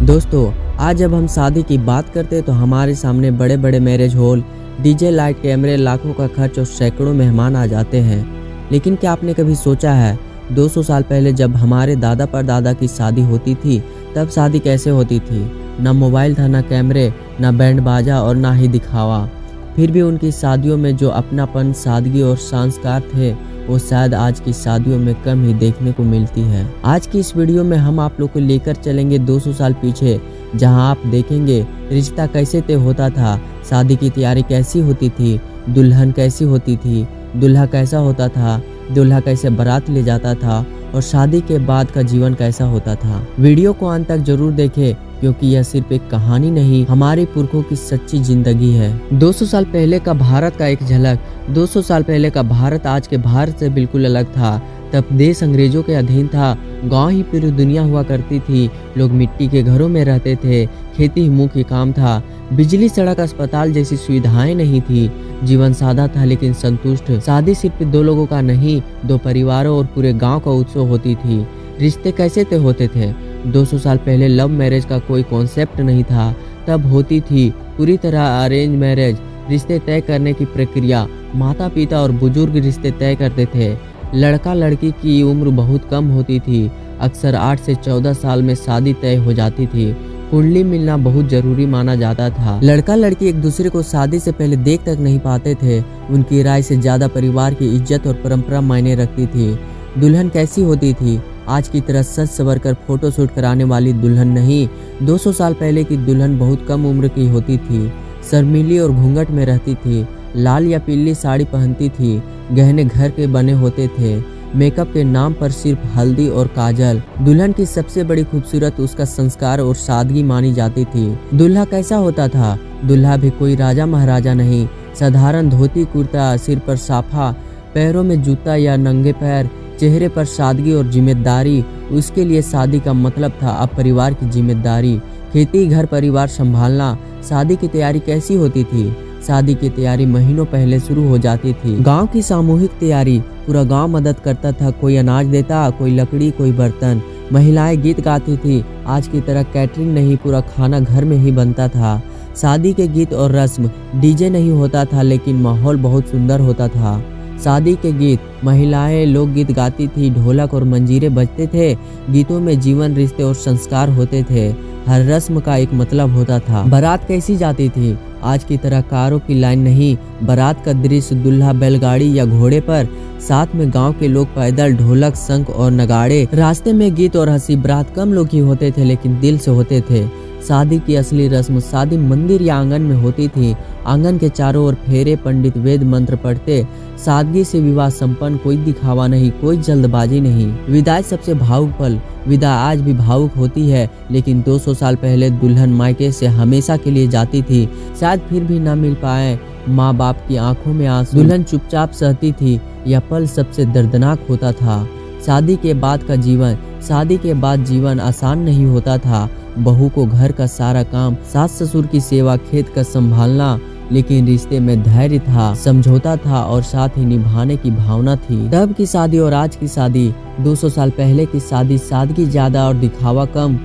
दोस्तों, आज जब हम शादी की बात करते हैं तो हमारे सामने बड़े बड़े मैरिज हॉल, डीजे, लाइट, कैमरे, लाखों का खर्च और सैकड़ों मेहमान आ जाते हैं। लेकिन क्या आपने कभी सोचा है 200 साल पहले जब हमारे दादा परदादा की शादी होती थी तब शादी कैसे होती थी? ना मोबाइल था, ना कैमरे, ना बैंड बाजा और ना ही दिखावा। फिर भी उनकी शादियों में जो अपनापन, सादगी और संस्कार थे वो शायद आज की शादियों में कम ही देखने को मिलती है। आज की इस वीडियो में हम आप लोग को लेकर चलेंगे 200 साल पीछे, जहां आप देखेंगे रिश्ता कैसे तय होता था, शादी की तैयारी कैसी होती थी, दुल्हन कैसी होती थी, दूल्हा कैसा होता था, दूल्हा कैसे बारात ले जाता था और शादी के बाद का जीवन कैसा होता था। वीडियो को अंत तक जरूर देखें क्योंकि यह सिर्फ एक कहानी नहीं, हमारे पुरखों की सच्ची जिंदगी है। 200 साल पहले का भारत का एक झलक। 200 साल पहले का भारत आज के भारत से बिल्कुल अलग था। तब देश अंग्रेजों के अधीन था, गांव ही पूरी दुनिया हुआ करती थी, लोग मिट्टी के घरों में रहते थे, खेती ही मुख्य काम था, बिजली, सड़क, अस्पताल जैसी सुविधाएं नहीं थी। जीवन सादा था लेकिन संतुष्ट। शादी सिर्फ दो लोगों का नहीं, दो परिवारों और पूरे गांव का उत्सव होती थी। रिश्ते कैसे तय होते थे? 200 साल पहले लव मैरिज का कोई कॉन्सेप्ट नहीं था। तब होती थी पूरी तरह अरेंज मैरिज। रिश्ते तय करने की प्रक्रिया माता पिता और बुजुर्ग रिश्ते तय करते थे। लड़का लड़की की उम्र बहुत कम होती थी, अक्सर 8 से 14 साल में शादी तय हो जाती थी। कुंडली मिलना बहुत जरूरी माना जाता था। लड़का लड़की एक दूसरे को शादी से पहले देख तक नहीं पाते थे। उनकी राय से ज्यादा परिवार की इज्जत और परंपरा मायने रखती थी। दुल्हन कैसी होती थी? आज की तरह सज सवर कर फोटो शूट कराने वाली दुल्हन नहीं। 200 साल पहले की दुल्हन बहुत कम उम्र की होती थी, शर्मीली और घूंघट में रहती थी, लाल या पीली साड़ी पहनती थी, गहने घर के बने होते थे, मेकअप के नाम पर सिर्फ हल्दी और काजल। दुल्हन की सबसे बड़ी खूबसूरत उसका संस्कार और सादगी मानी जाती थी। दूल्हा कैसा होता था? दूल्हा भी कोई राजा महाराजा नहीं, साधारण धोती कुर्ता, सिर पर साफा, पैरों में जूता या नंगे पैर, चेहरे पर सादगी और जिम्मेदारी। उसके लिए शादी का मतलब था अब परिवार की जिम्मेदारी, खेती, घर परिवार संभालना। शादी की तैयारी कैसी होती थी? शादी की तैयारी महीनों पहले शुरू हो जाती थी। गांव की सामूहिक तैयारी, पूरा गांव मदद करता था, कोई अनाज देता, कोई लकड़ी, कोई बर्तन। महिलाएं गीत गाती थी, आज की तरह कैटरिंग नहीं, पूरा खाना घर में ही बनता था। शादी के गीत और रस्म, डीजे नहीं होता था लेकिन माहौल बहुत सुंदर होता था। शादी के गीत, महिलाएं लोकगीत गाती थी, ढोलक और मंजीरे बजते थे। गीतों में जीवन, रिश्ते और संस्कार होते थे। हर रस्म का एक मतलब होता था। बारात कैसी जाती थी? आज की तरह कारों की लाइन नहीं, बारात का दृश्य, दूल्हा बैलगाड़ी या घोड़े पर, साथ में गांव के लोग पैदल, ढोलक, शंख और नगाड़े। रास्ते में गीत और हंसी। बारात कम लोग ही होते थे लेकिन दिल से होते थे। शादी की असली रस्म, शादी मंदिर या आंगन में होती थी। आंगन के चारों ओर फेरे, पंडित वेद मंत्र पढ़ते। सादगी से विवाह संपन्न, कोई दिखावा नहीं, कोई जल्दबाजी नहीं। विदाई सबसे भावुक पल। विदा आज भी भावुक होती है लेकिन 200 साल पहले दुल्हन मायके से हमेशा के लिए जाती थी, शायद फिर भी न मिल पाए। माँ बाप की आंखों में आंसू, दुल्हन चुपचाप सहती थी। यह पल सबसे दर्दनाक होता था। शादी के बाद का जीवन। शादी के बाद जीवन आसान नहीं होता था। बहू को घर का सारा काम, सास ससुर की सेवा, खेत का संभालना, लेकिन रिश्ते में धैर्य था, समझौता था और साथ ही निभाने की भावना थी। तब की शादी और आज की शादी। 200 साल पहले की शादी, सादगी ज्यादा और दिखावा कम।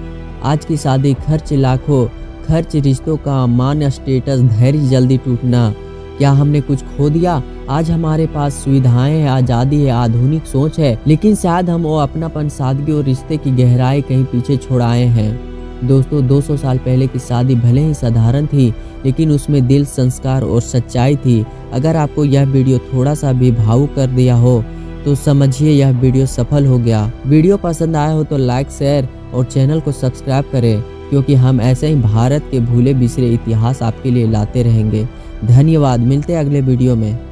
आज की शादी, खर्च लाखों, खर्च, रिश्तों का मान, स्टेटस, धैर्य जल्दी टूटना। क्या हमने कुछ खो दिया? आज हमारे पास सुविधाएं हैं, आजादी है, आधुनिक सोच है, लेकिन शायद हम वो अपनापन, सादगी और रिश्ते की गहराई कहीं पीछे छोड़ आए हैं। दोस्तों, 200 साल पहले की शादी भले ही साधारण थी लेकिन उसमें दिल, संस्कार और सच्चाई थी। अगर आपको यह वीडियो थोड़ा सा भी भावुक कर दिया हो तो समझिए यह वीडियो सफल हो गया। वीडियो पसंद आया हो तो लाइक, शेयर और चैनल को सब्सक्राइब करें क्योंकि हम ऐसे ही भारत के भूले बिसरे इतिहास आपके लिए लाते रहेंगे। धन्यवाद। मिलते हैं अगले वीडियो में।